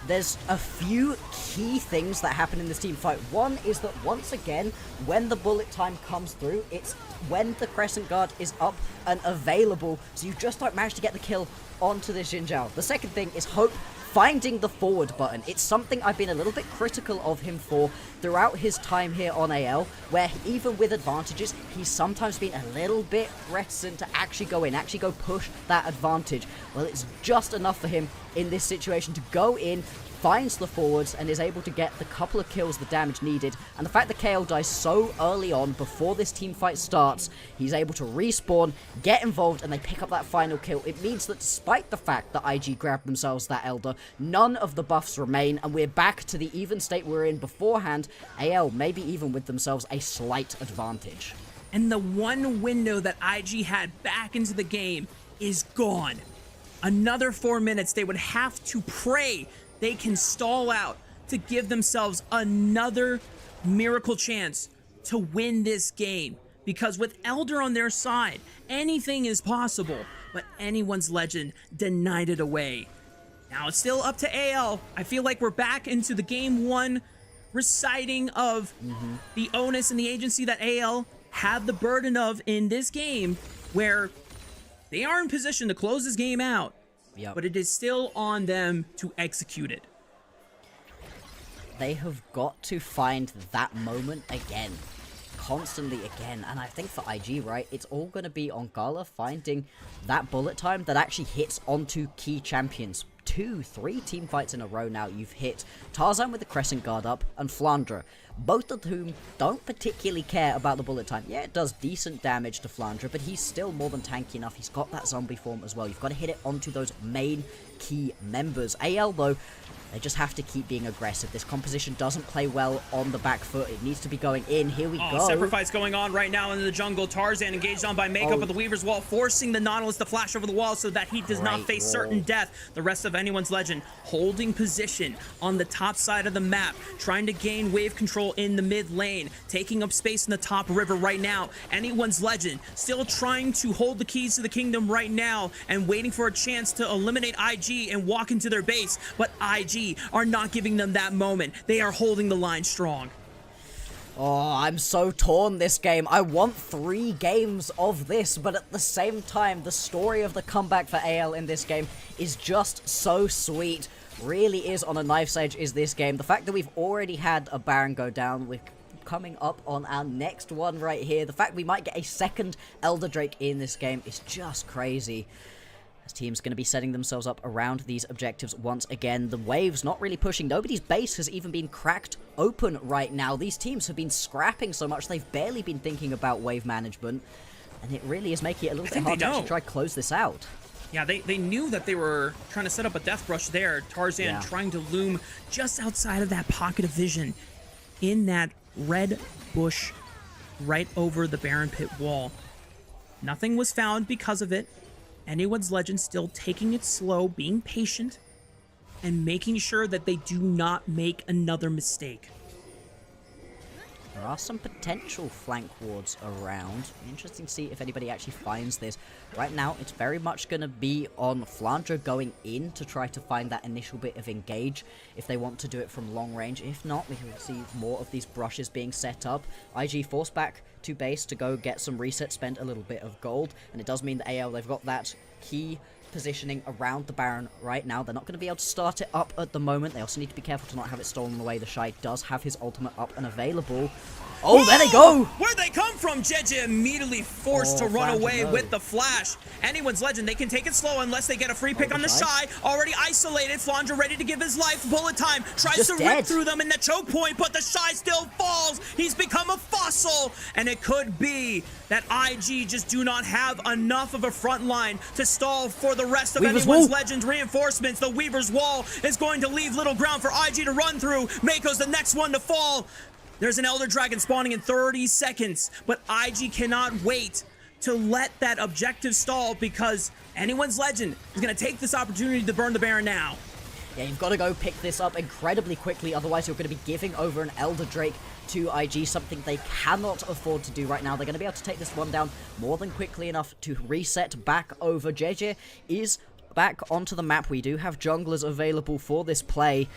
There's a few key things that happen in this team fight. One is that once again, when the bullet time comes through, it's when the Crescent Guard is up and available, so you just don't manage to get the kill onto this Xin Zhao. The second thing is Hope finding the forward button. It's something I've been a little bit critical of him for throughout his time here on AL, where even with advantages, he's sometimes been a little bit reticent to actually go in, actually go push that advantage. Well, it's just enough for him in this situation to go in, finds the forwards, and is able to get the couple of kills the damage needed. And the fact that Kael dies so early on before this team fight starts, he's able to respawn, get involved, and they pick up that final kill. It means that despite the fact that IG grabbed themselves that Elder, none of the buffs remain, and we're back to the even state we were in beforehand. AL maybe even with themselves a slight advantage. And the one window that IG had back into the game is gone. Another 4 minutes, they would have to pray they can stall out to give themselves another miracle chance to win this game. Because with Elder on their side, anything is possible, but anyone's legend denied it away. Now it's still up to AL. I feel like we're back into the game one reciting of the onus and the agency that AL have the burden of in this game, where they are in position to close this game out. But it is still on them to execute it. They have got to find that moment again. Constantly again. And I think for IG, right, it's all going to be on Gala finding that bullet time that actually hits onto key champions. 2-3 team fights in a row now, you've hit Tarzan with the Crescent Guard up and Flandre, both of whom don't particularly care about the bullet time. Yeah, it does decent damage to Flandre, but he's still more than tanky enough. He's got that zombie form as well. You've got to hit it onto those main key members. AL, though, they just have to keep being aggressive. This composition doesn't play well on the back foot. It needs to be going in. Here we go. Separate fights going on right now in the jungle. Tarzan engaged on by Meiko, but the Weaver's Wall forcing the Nautilus to flash over the wall so that he does not face certain death. The rest of Anyone's Legend holding position on the top side of the map, trying to gain wave control in the mid lane, taking up space in the top river right now. Anyone's Legend still trying to hold the keys to the kingdom right now and waiting for a chance to eliminate IG and walk into their base, but IG are not giving them that moment. They are holding the line strong. Oh, I'm so torn this game. I want 3 games of this, but at the same time, the story of the comeback for AL in this game is just so sweet. Really is on a knife's edge is this game. The fact that we've already had a Baron go down, we're coming up on our next one right here. The fact we might get a second Elder Drake in this game is just crazy. This team's going to be setting themselves up around these objectives once again. The wave's not really pushing. Nobody's base has even been cracked open right now. These teams have been scrapping so much they've barely been thinking about wave management. And it really is making it a little bit hard to actually try to close this out. Yeah, they knew that they were trying to set up a death brush there. Tarzan trying to loom just outside of that pocket of vision in that red bush right over the Baron Pit wall. Nothing was found because of it. Anyone's Legend still taking it slow, being patient, and making sure that they do not make another mistake. There are some potential flank wards around. Interesting to see if anybody actually finds this. Right now, it's very much going to be on Flandre going in to try to find that initial bit of engage if they want to do it from long range. If not, we will see more of these brushes being set up. IG forced back to base to go get some reset, spend a little bit of gold, and it does mean that AL, they've got that key positioning around the Baron right now. They're not going to be able to start it up at the moment. They also need to be careful to not have it stolen away. TheShy does have his ultimate up and available. Oh, there they go! Where'd they come from? Jiejie immediately forced to run away with the flash. Anyone's Legend, they can take it slow unless they get a free pick on TheShy. Already isolated. Flandre ready to give his life. Bullet time. Tries to rip through them in the choke point, but TheShy still falls. He's become a fossil. And it could be that IG just do not have enough of a front line to stall for the rest of Anyone's Legend's reinforcements. The Weaver's Wall is going to leave little ground for IG to run through. Meiko's the next one to fall. There's an Elder Dragon spawning in 30 seconds, but IG cannot wait to let that objective stall because Anyone's Legend is going to take this opportunity to burn the Baron now. Yeah, you've got to go pick this up incredibly quickly, otherwise you're going to be giving over an Elder Drake to IG, something they cannot afford to do right now. They're going to be able to take this one down more than quickly enough to reset back over. Jiejie is back onto the map. We do have junglers available for this play.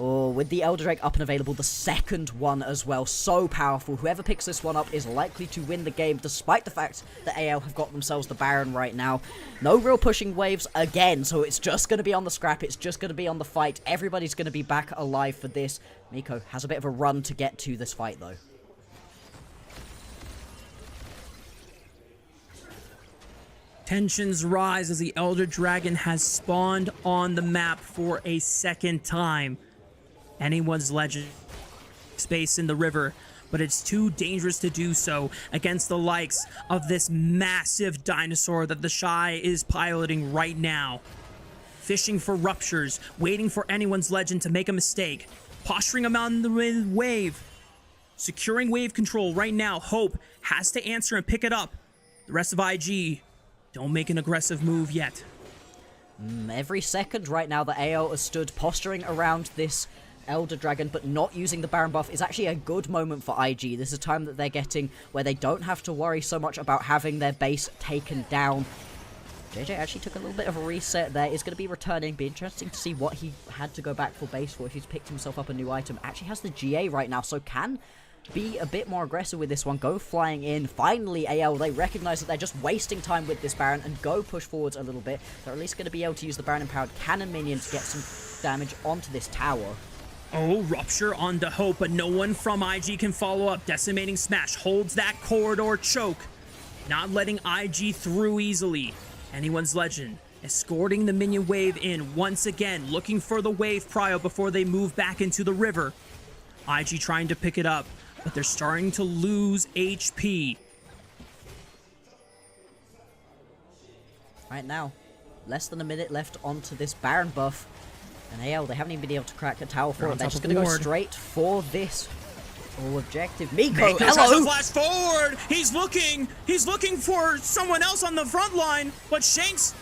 Oh, with the Elder Drake up and available, the second one as well. So powerful. Whoever picks this one up is likely to win the game, despite the fact that AL have got themselves the Baron right now. No real pushing waves again, so it's just going to be on the scrap. It's just going to be on the fight. Everybody's going to be back alive for this. Meiko has a bit of a run to get to this fight, though. Tensions rise as the Elder Dragon has spawned on the map for a second time. Anyone's Legend space in the river, but it's too dangerous to do so against the likes of this massive dinosaur that TheShy is piloting right now. Fishing for ruptures, waiting for Anyone's Legend to make a mistake, posturing him on the wave, securing wave control right now. Hope has to answer and pick it up. The rest of IG don't make an aggressive move yet. Every second right now that AL has stood posturing around this Elder Dragon, but not using the Baron buff, is actually a good moment for IG. This is a time that they're getting where they don't have to worry so much about having their base taken down. Jiejie actually took a little bit of a reset there. Is going to be returning. Be interesting to see what he had to go back for base for if he's picked himself up a new item. Actually has the GA right now, so can be a bit more aggressive with this one. Go flying in. Finally, AL, they recognize that they're just wasting time with this Baron and go push forwards a little bit. They're at least going to be able to use the Baron empowered cannon minion to get some damage onto this tower. Oh, rupture onto Hope, but no one from IG can follow up. Decimating Smash holds that corridor choke, not letting IG through easily. Anyone's Legend escorting the minion wave in once again, looking for the wave prio before they move back into the river. IG trying to pick it up, but they're starting to lose HP. Right now, less than a minute left onto this Baron buff. And AL, they haven't even been able to crack a tower for it. They're just going to go straight for this objective. Meiko, hello! Flash forward! He's looking for someone else on the front line, but Shanks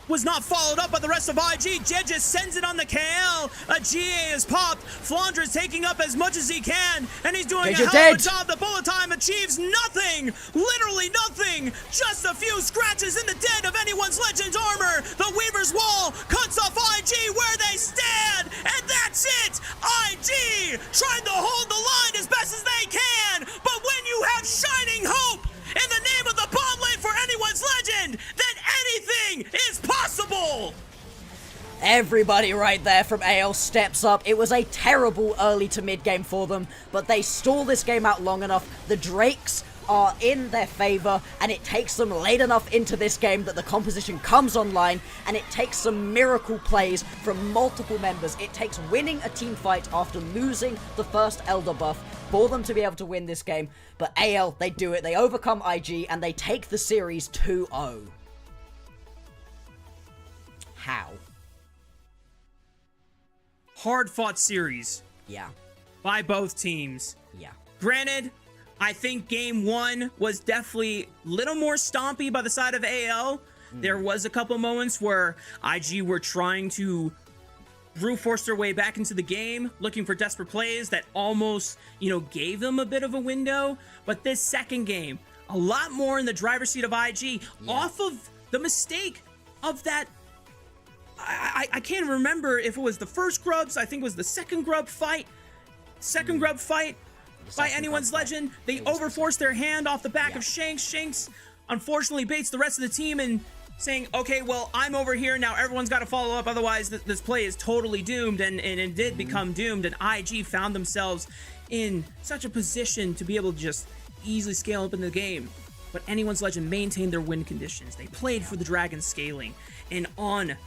was not followed up by the rest of IG. Jiejie sends it on the Kael. A Jiejie is popped. Flandre is taking up as much as he can, and he's doing a hell of a job. The bullet time achieves nothing. Literally nothing. Just a few scratches in the dead of anyone's Legend's armor. The Weaver's Wall cuts off IG where they stand, and that's it. IG trying to hold the line as best as they can, but when you have shining hope in the name of the bomb lane for anyone's Legend, then anything is possible! Everybody right there from AL steps up. It was a terrible early to mid game for them, but they stall this game out long enough. The Drakes are in their favor, and it takes them late enough into this game that the composition comes online, and it takes some miracle plays from multiple members. It takes winning a team fight after losing the first Elder buff for them to be able to win this game, but AL, they do it. They overcome IG, and they take the series 2-0. How? Hard-fought series. Yeah. By both teams. Yeah. Granted, I think game one was definitely a little more stompy by the side of AL. There was a couple moments where IG were trying to brute force their way back into the game, looking for desperate plays that almost, gave them a bit of a window. But this second game, a lot more in the driver's seat of IG, off of the mistake of that. I can't remember if it was the first grubs. I think it was the second grub fight. By anyone's Legend. They overforced their hand off the back of Shanks. Shanks unfortunately baits the rest of the team and saying, okay, well, I'm over here now. Everyone's got to follow up. Otherwise, this play is totally doomed, and it did become doomed. And IG found themselves in such a position to be able to just easily scale up in the game. But anyone's Legend maintained their win conditions. They played for the dragon scaling. And on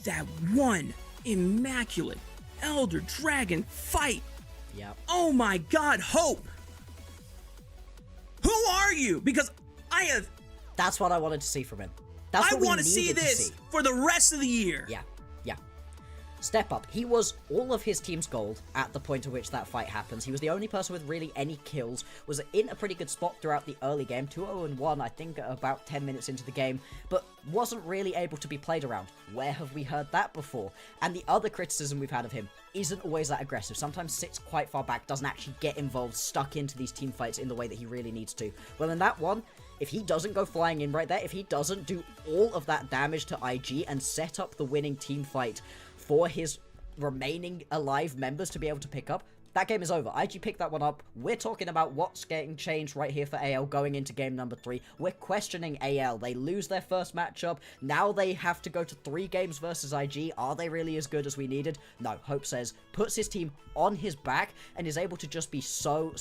that one immaculate Elder Dragon fight, oh my God, Hope! Who are you? Because That's what I wanted to see from him. That's what I want to see this for the rest of the year. Yeah. Step up. He was all of his team's gold at the point at which that fight happens. He was the only person with really any kills, was in a pretty good spot throughout the early game, 2-0-1, I think, about 10 minutes into the game, but wasn't really able to be played around. Where have we heard that before? And the other criticism we've had of him isn't always that aggressive. Sometimes sits quite far back, doesn't actually get involved, stuck into these team fights in the way that he really needs to. Well, in that one, if he doesn't go flying in right there, if he doesn't do all of that damage to IG and set up the winning team fight for his remaining alive members to be able to pick up, that game is over. IG picked that one up. We're talking about what's getting changed right here for AL going into game number 3. We're questioning AL. They lose their first matchup. Now they have to go to 3 games versus IG. Are they really as good as we needed? No. Hope says, puts his team on his back and is able to just be so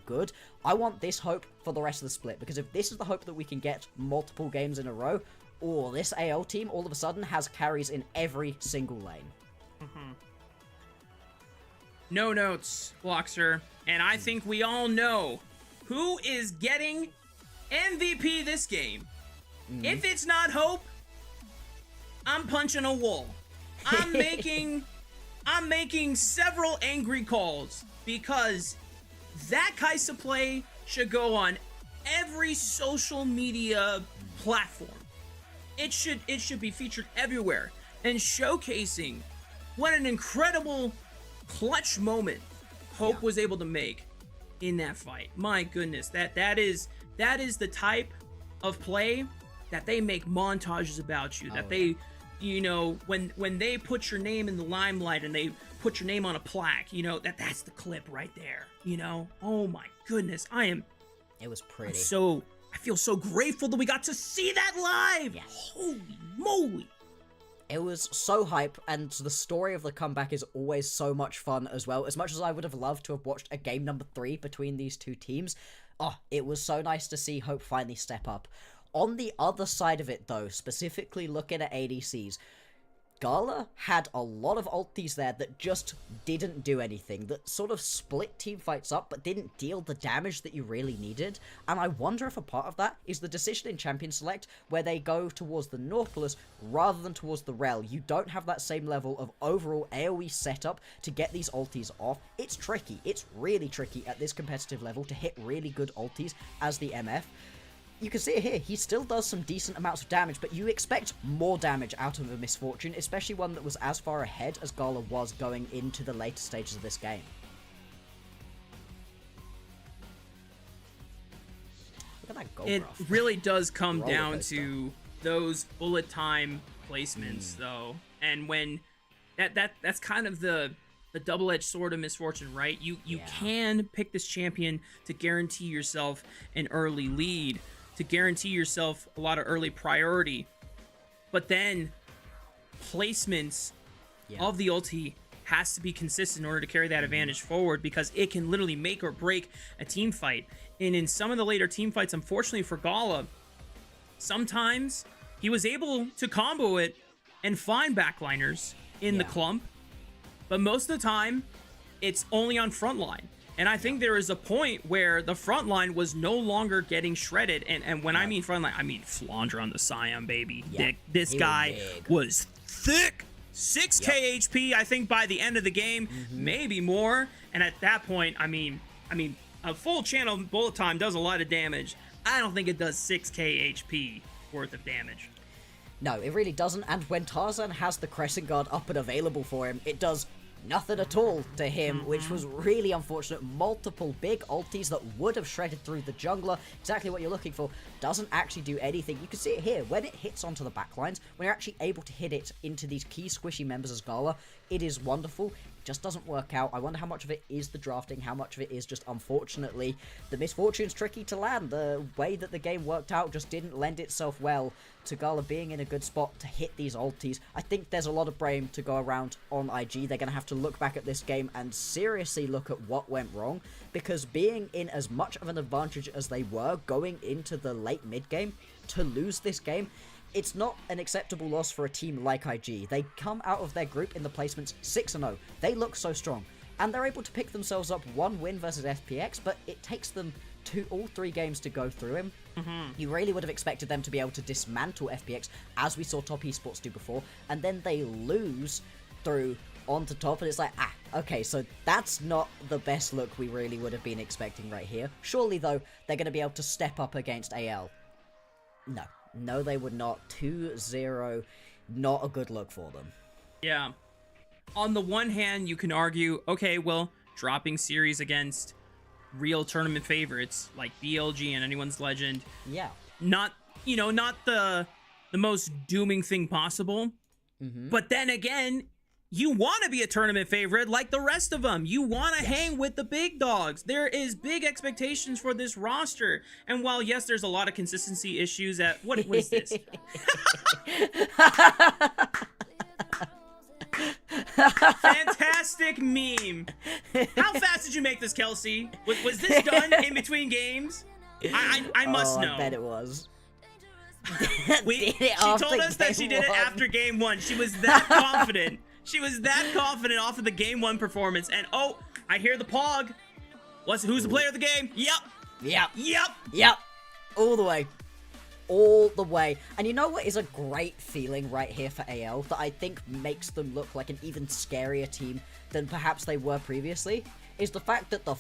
good. I want this Hope for the rest of the split, because if this is the Hope that we can get multiple games in a row, or this AL team all of a sudden has carries in every single lane. No notes, Bloxer, and I think we all know who is getting MVP this game. If it's not Hope, I'm punching a wall. I'm making several angry calls, because that Kaisa play should go on every social media platform. It should be featured everywhere and showcasing what an incredible clutch moment Hope was able to make in that fight. My goodness, that is the type of play that they make montages about you. They, when they put your name in the limelight and they put your name on a plaque, that's the clip right there. Oh my goodness, It was pretty. I feel so grateful that we got to see that live. Yes. Holy moly. It was so hype, and the story of the comeback is always so much fun as well. As much as I would have loved to have watched a game number 3 between these two teams, it was so nice to see Hope finally step up. On the other side of it, though, specifically looking at ADCs, Gala had a lot of ultis there that just didn't do anything, that sort of split team fights up but didn't deal the damage that you really needed, and I wonder if a part of that is the decision in Champion Select where they go towards the Nautilus rather than towards the Rel. You don't have that same level of overall AoE setup to get these ultis off. It's tricky, it's really tricky at this competitive level to hit really good ultis as the MF. You can see it here, he still does some decent amounts of damage, but you expect more damage out of a Misfortune, especially one that was as far ahead as Gala was going into the later stages of this game. Look at that gold It ruff. really does come Roller down coaster. to those bullet time placements, though. And when that's kind of the double-edged sword of Misfortune, right? You can pick this champion to guarantee yourself an early lead, to guarantee yourself a lot of early priority. But then placements of the ulti has to be consistent in order to carry that advantage forward, because it can literally make or break a team fight. And in some of the later team fights, unfortunately for Gala, sometimes he was able to combo it and find backliners in the clump, but most of the time it's only on frontline. And I think there is a point where the front line was no longer getting shredded. And when I mean front line, I mean Flandre on the Scion, baby. This guy was thick. 6k HP, I think, by the end of the game, maybe more. And at that point, I mean, a full channel bullet time does a lot of damage. I don't think it does 6k HP worth of damage. No, it really doesn't, and when Tarzan has the Crescent Guard up and available for him, it does nothing at all to him, which was really unfortunate. Multiple big ultis that would have shredded through the jungler, exactly what you're looking for, doesn't actually do anything. You can see it here, when it hits onto the backlines, when you're actually able to hit it into these key squishy members as Gala, it is wonderful. It just doesn't work out. I wonder how much of it is the drafting, how much of it is just, unfortunately, the Misfortune's tricky to land. The way that the game worked out just didn't lend itself well to Gala being in a good spot to hit these ultis. I think there's a lot of blame to go around on IG. They're going to have to look back at this game and seriously look at what went wrong, because being in as much of an advantage as they were going into the late mid game, to lose this game, it's not an acceptable loss for a team like IG. They come out of their group in the placements 6-0. They look so strong, and they're able to pick themselves up one win versus FPX, but it takes them all three games to go through him. You really would have expected them to be able to dismantle FPX, as we saw top esports do before, and then they lose through onto top, and it's like, okay, so that's not the best look we really would have been expecting right here. Surely, though, they're going to be able to step up against AL. No, they would not. 2-0, not a good look for them. Yeah. On the one hand, you can argue, okay, well, dropping series against real tournament favorites like BLG and Anyone's Legend, not the most dooming thing possible. But then again, you want to be a tournament favorite like the rest of them. You want to hang with the big dogs. There is big expectations for this roster. And while, yes, there's a lot of consistency issues at... What is this? Fantastic meme. How fast did you make this, Kelsey? Was this done in between games? I must know. I bet it was. She told us that she did it after game one. She was that confident. She was that confident off of the game one performance. And oh, I hear the pog. Who's the player of the game? Yep. All the way. All the way. And you know what is a great feeling right here for AL that I think makes them look like an even scarier team than perhaps they were previously? Is the fact that the